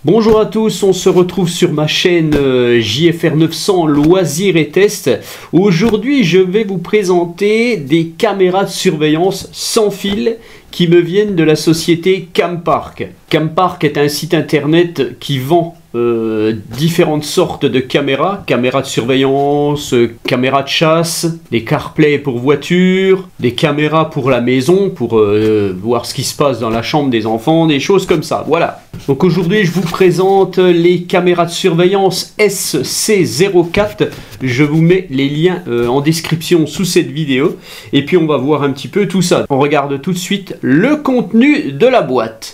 Bonjour à tous, on se retrouve sur ma chaîne JFR 900 Loisirs et Tests. Aujourd'hui, je vais vous présenter des caméras de surveillance sans fil qui me viennent de la société Campark. Campark est un site internet qui vend différentes sortes de caméras, caméras de surveillance, caméras de chasse, des CarPlay pour voiture, des caméras pour la maison, pour voir ce qui se passe dans la chambre des enfants, des choses comme ça, voilà. Donc aujourd'hui je vous présente les caméras de surveillance SC04, je vous mets les liens en description sous cette vidéo, et puis on va voir un petit peu tout ça. On regarde tout de suite le contenu de la boîte.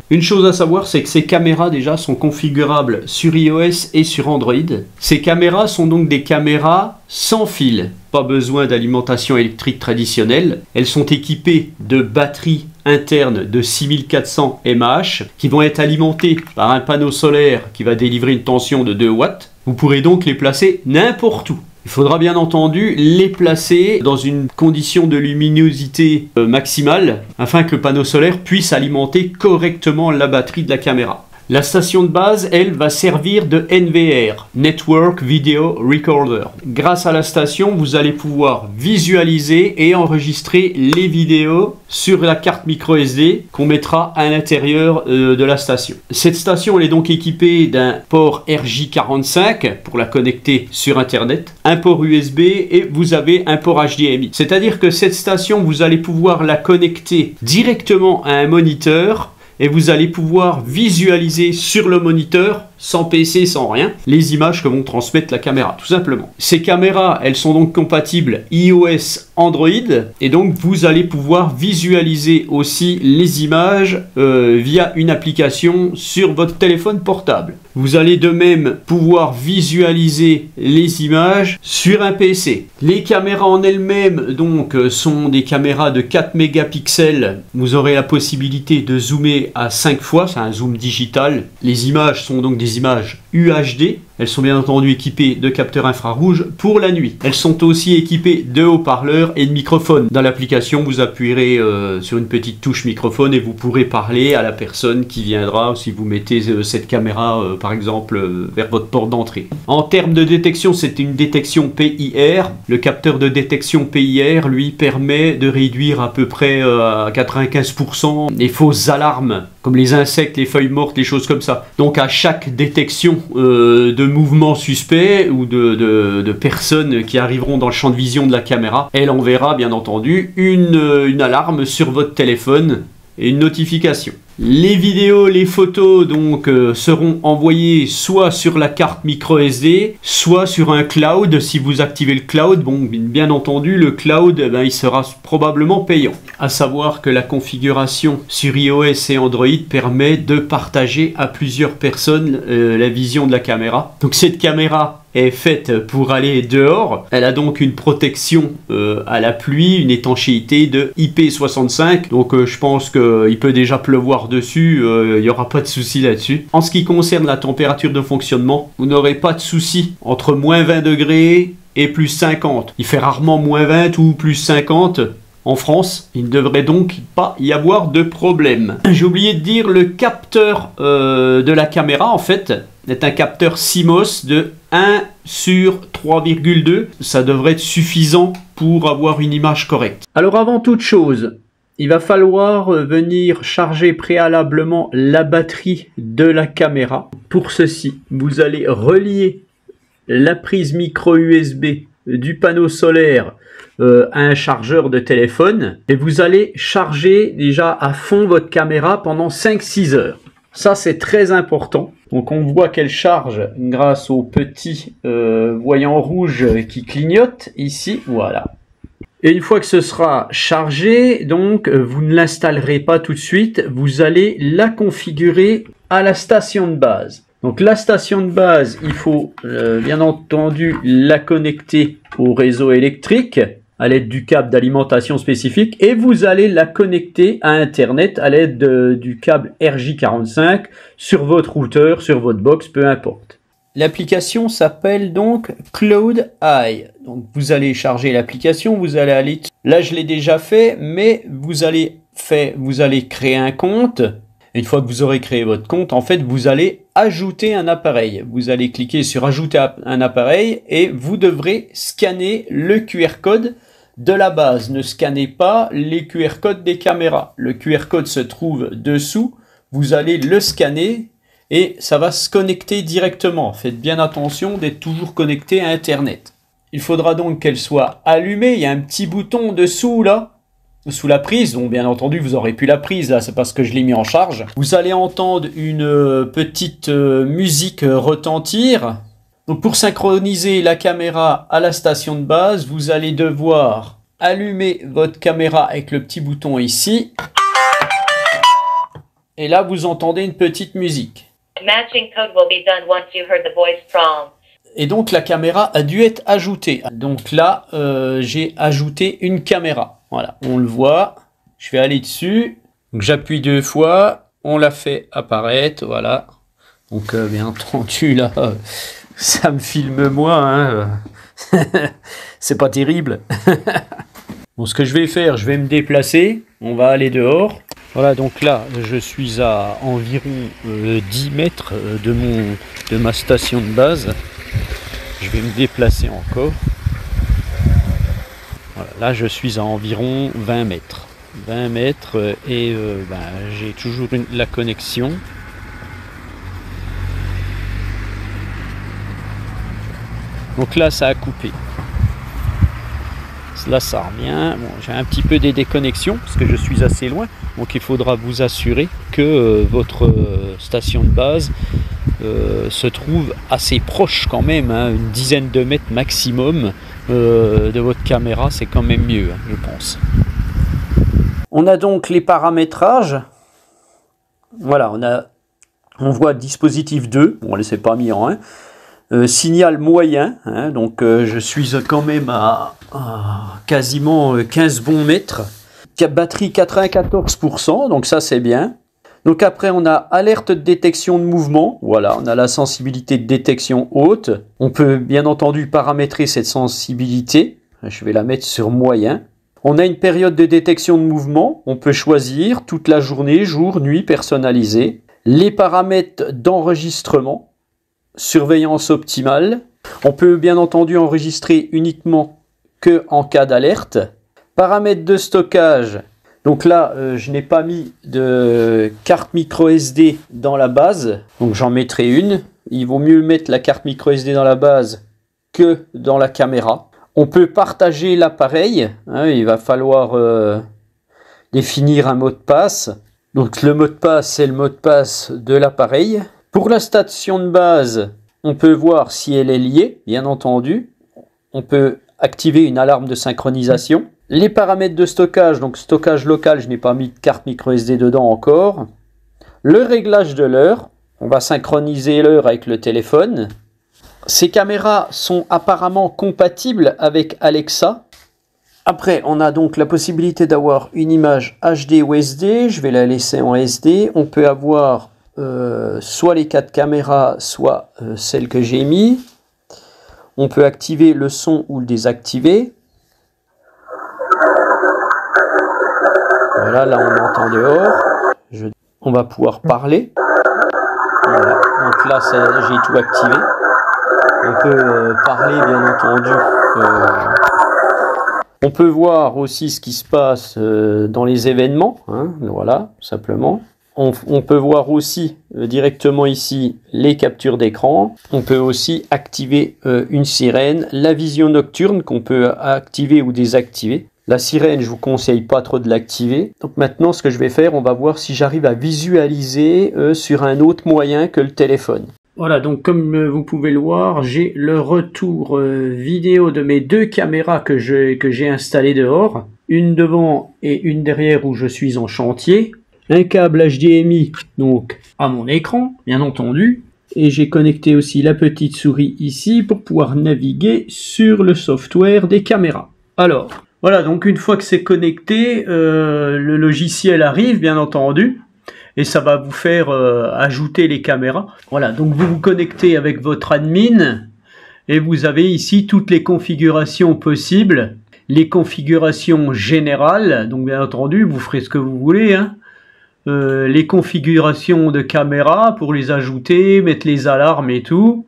Une chose à savoir, c'est que ces caméras déjà sont configurables sur iOS et sur Android. Ces caméras sont donc des caméras sans fil, pas besoin d'alimentation électrique traditionnelle. Elles sont équipées de batteries internes de 6400 mAh qui vont être alimentées par un panneau solaire qui va délivrer une tension de 2 watts. Vous pourrez donc les placer n'importe où. Il faudra bien entendu les placer dans une condition de luminosité maximale afin que le panneau solaire puisse alimenter correctement la batterie de la caméra. La station de base, elle, va servir de NVR, Network Video Recorder. Grâce à la station, vous allez pouvoir visualiser et enregistrer les vidéos sur la carte micro SD qu'on mettra à l'intérieur de la station. Cette station, elle est donc équipée d'un port RJ45 pour la connecter sur Internet, un port USB et vous avez un port HDMI. C'est-à-dire que cette station, vous allez pouvoir la connecter directement à un moniteur et vous allez pouvoir visualiser sur le moniteur, sans PC, sans rien, les images que vont transmettre la caméra, tout simplement. Ces caméras, elles sont donc compatibles iOS, Android, et donc vous allez pouvoir visualiser aussi les images via une application sur votre téléphone portable. Vous allez de même pouvoir visualiser les images sur un PC. Les caméras en elles-mêmes donc sont des caméras de 4 mégapixels. Vous aurez la possibilité de zoomer à 5 fois, c'est un zoom digital. Les images sont donc des images UHD. Elles sont bien entendu équipées de capteurs infrarouges pour la nuit. Elles sont aussi équipées de haut-parleurs et de microphones. Dans l'application, vous appuierez sur une petite touche microphone et vous pourrez parler à la personne qui viendra si vous mettez cette caméra par exemple vers votre porte d'entrée. En termes de détection, c'est une détection PIR. Le capteur de détection PIR, lui, permet de réduire à peu près à 95% les fausses alarmes comme les insectes, les feuilles mortes, les choses comme ça. Donc à chaque détection de mouvements suspects ou de personnes qui arriveront dans le champ de vision de la caméra, elle enverra bien entendu une alarme sur votre téléphone et une notification. Les vidéos, les photos donc seront envoyées soit sur la carte micro SD, soit sur un cloud. Si vous activez le cloud, bon, bien entendu, le cloud, il sera probablement payant. À savoir que la configuration sur iOS et Android permet de partager à plusieurs personnes la vision de la caméra. Donc cette caméra est faite pour aller dehors. Elle a donc une protection à la pluie, une étanchéité de IP65. Donc je pense qu'il peut déjà pleuvoir dessus, il n'y aura pas de souci là-dessus. En ce qui concerne la température de fonctionnement, vous n'aurez pas de souci entre moins 20 degrés et plus 50. Il fait rarement moins 20 ou plus 50. En France, il ne devrait donc pas y avoir de problème. J'ai oublié de dire, le capteur de la caméra, en fait, est un capteur CMOS de 1 sur 3,2. Ça devrait être suffisant pour avoir une image correcte. Alors avant toute chose, il va falloir venir charger préalablement la batterie de la caméra. Pour ceci, vous allez relier la prise micro USB du panneau solaire à un chargeur de téléphone et vous allez charger déjà à fond votre caméra pendant 5-6 heures. Ça, c'est très important. Donc, on voit qu'elle charge grâce au petit voyant rouge qui clignote ici. Voilà. Et une fois que ce sera chargé, donc, vous ne l'installerez pas tout de suite. Vous allez la configurer à la station de base. Donc, la station de base, il faut bien entendu la connecter au réseau électrique à l'aide du câble d'alimentation spécifique et vous allez la connecter à Internet à l'aide du câble RJ45 sur votre routeur, sur votre box, peu importe. L'application s'appelle donc Cloud Eye. Donc vous allez charger l'application, vous allez aller... Là je l'ai déjà fait, mais vous allez créer un compte. Une fois que vous aurez créé votre compte, en fait, vous allez ajouter un appareil. Vous allez cliquer sur ajouter un appareil et vous devrez scanner le QR code de la base. Ne scannez pas les QR codes des caméras. Le QR code se trouve dessous. Vous allez le scanner et ça va se connecter directement. Faites bien attention d'être toujours connecté à Internet. Il faudra donc qu'elle soit allumée. Il y a un petit bouton dessous là, sous la prise. Donc bien entendu, vous aurez plus la prise là, c'est parce que je l'ai mis en charge. Vous allez entendre une petite musique retentir. Donc pour synchroniser la caméra à la station de base, vous allez devoir allumer votre caméra avec le petit bouton ici. Et là, vous entendez une petite musique. Matching code will be done once you heard the voice prompt. Et donc la caméra a dû être ajoutée. Donc là, j'ai ajouté une caméra. Voilà, on le voit. Je vais aller dessus. Donc j'appuie 2 fois. On la fait apparaître. Voilà. Donc bien entendu là, ça me filme moi. Hein. C'est pas terrible. Bon, ce que je vais faire, je vais me déplacer. On va aller dehors. Voilà, donc là, je suis à environ 10 mètres de ma station de base. Je vais me déplacer encore. Voilà, là, je suis à environ 20 mètres. 20 mètres et j'ai toujours la connexion. Donc là, ça a coupé. Là, ça revient. Bon, j'ai un petit peu des déconnexions parce que je suis assez loin. Donc, il faudra vous assurer que votre station de base se trouve assez proche quand même, hein, une dizaine de mètres maximum de votre caméra. C'est quand même mieux, hein, je pense. On a donc les paramétrages. Voilà, on voit dispositif 2. Bon, on ne s'est pas mis en 1. Signal moyen, hein, donc je suis quand même à quasiment 15 bons mètres. Batterie 94%, donc ça c'est bien. Donc après on a alerte de détection de mouvement, voilà, on a la sensibilité de détection haute. On peut bien entendu paramétrer cette sensibilité, je vais la mettre sur moyen. On a une période de détection de mouvement, on peut choisir toute la journée, jour, nuit, personnalisé. Les paramètres d'enregistrement. Surveillance optimale. On peut bien entendu enregistrer uniquement que en cas d'alerte. Paramètres de stockage. Donc là, je n'ai pas mis de carte micro SD dans la base. Donc j'en mettrai une. Il vaut mieux mettre la carte micro SD dans la base que dans la caméra. On peut partager l'appareil. Hein, il va falloir définir un mot de passe. Donc le mot de passe, c'est le mot de passe de l'appareil. Pour la station de base, on peut voir si elle est liée, bien entendu. On peut activer une alarme de synchronisation. Les paramètres de stockage, donc stockage local, je n'ai pas mis de carte micro SD dedans encore. Le réglage de l'heure, on va synchroniser l'heure avec le téléphone. Ces caméras sont apparemment compatibles avec Alexa. Après, on a donc la possibilité d'avoir une image HD ou SD. Je vais la laisser en SD. On peut avoir soit les 4 caméras, soit celle que j'ai mis. On peut activer le son ou le désactiver. Voilà, là on entend dehors. On va pouvoir parler. Voilà. Donc là, j'ai tout activé. On peut parler, bien entendu. On peut voir aussi ce qui se passe dans les événements. Hein, voilà, simplement. On peut voir aussi directement ici les captures d'écran. On peut aussi activer une sirène, la vision nocturne qu'on peut activer ou désactiver. La sirène, je vous conseille pas trop de l'activer. Donc maintenant, ce que je vais faire, on va voir si j'arrive à visualiser sur un autre moyen que le téléphone. Voilà, donc comme vous pouvez le voir, j'ai le retour vidéo de mes deux caméras que j'ai installées dehors. Une devant et une derrière où je suis en chantier. Un câble HDMI donc à mon écran, bien entendu. Et j'ai connecté aussi la petite souris ici pour pouvoir naviguer sur le software des caméras. Alors, voilà, donc une fois que c'est connecté, le logiciel arrive, bien entendu. Et ça va vous faire ajouter les caméras. Voilà, donc vous vous connectez avec votre admin et vous avez ici toutes les configurations possibles. Les configurations générales, donc bien entendu, vous ferez ce que vous voulez. Hein. Les configurations de caméra pour les ajouter, mettre les alarmes et tout.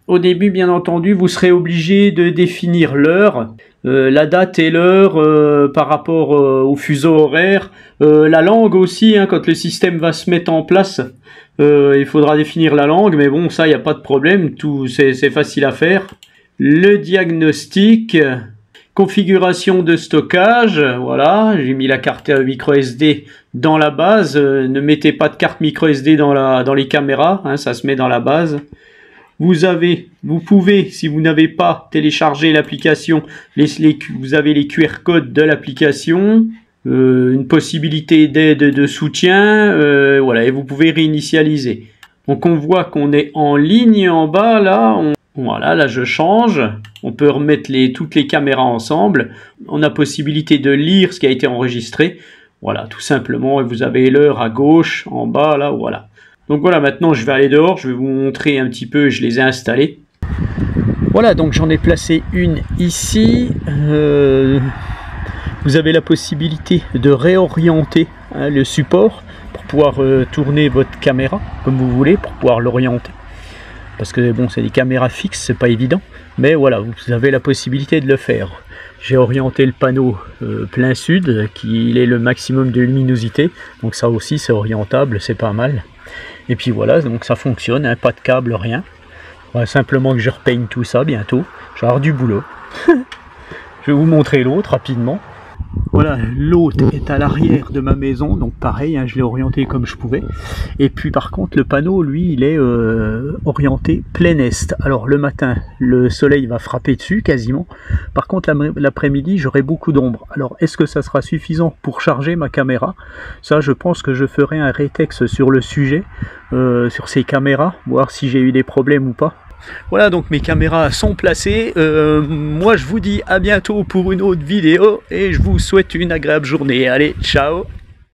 Au début, bien entendu, vous serez obligé de définir l'heure. La date et l'heure par rapport au fuseau horaire, la langue aussi, hein, quand le système va se mettre en place, il faudra définir la langue, mais bon, ça, il n'y a pas de problème, tout c'est facile à faire. Le diagnostic, configuration de stockage, voilà, j'ai mis la carte micro SD dans la base, ne mettez pas de carte micro SD dans les caméras, hein, ça se met dans la base. Vous pouvez, si vous n'avez pas téléchargé l'application, vous avez les QR codes de l'application, une possibilité d'aide de soutien, voilà, et vous pouvez réinitialiser. Donc on voit qu'on est en ligne en bas, là, voilà, là je change, on peut remettre toutes les caméras ensemble, on a possibilité de lire ce qui a été enregistré, voilà, tout simplement, et vous avez l'heure à gauche, en bas, là, voilà. Donc voilà, maintenant je vais aller dehors, je vais vous montrer un petit peu, je les ai installés. Voilà, donc j'en ai placé une ici. Vous avez la possibilité de réorienter le support pour pouvoir tourner votre caméra comme vous voulez, pour pouvoir l'orienter. Parce que bon, c'est des caméras fixes, c'est pas évident. Mais voilà, vous avez la possibilité de le faire. J'ai orienté le panneau plein sud, qui est le maximum de luminosité. Donc ça aussi c'est orientable, c'est pas mal. Et puis voilà, donc ça fonctionne, hein, pas de câble, rien. Voilà, simplement que je repeigne tout ça bientôt. Je vais avoir du boulot. Je vais vous montrer l'autre rapidement. Voilà, l'autre est à l'arrière de ma maison, donc pareil, hein, je l'ai orienté comme je pouvais. Et puis par contre, le panneau, lui, il est orienté plein est. Alors le matin, le soleil va frapper dessus quasiment. Par contre, l'après-midi, j'aurai beaucoup d'ombre. Alors, est-ce que ça sera suffisant pour charger ma caméra? Ça, je pense que je ferai un rétex sur le sujet, sur ces caméras, voir si j'ai eu des problèmes ou pas. Voilà, donc mes caméras sont placées. Moi je vous dis à bientôt pour une autre vidéo et je vous souhaite une agréable journée. Allez, ciao!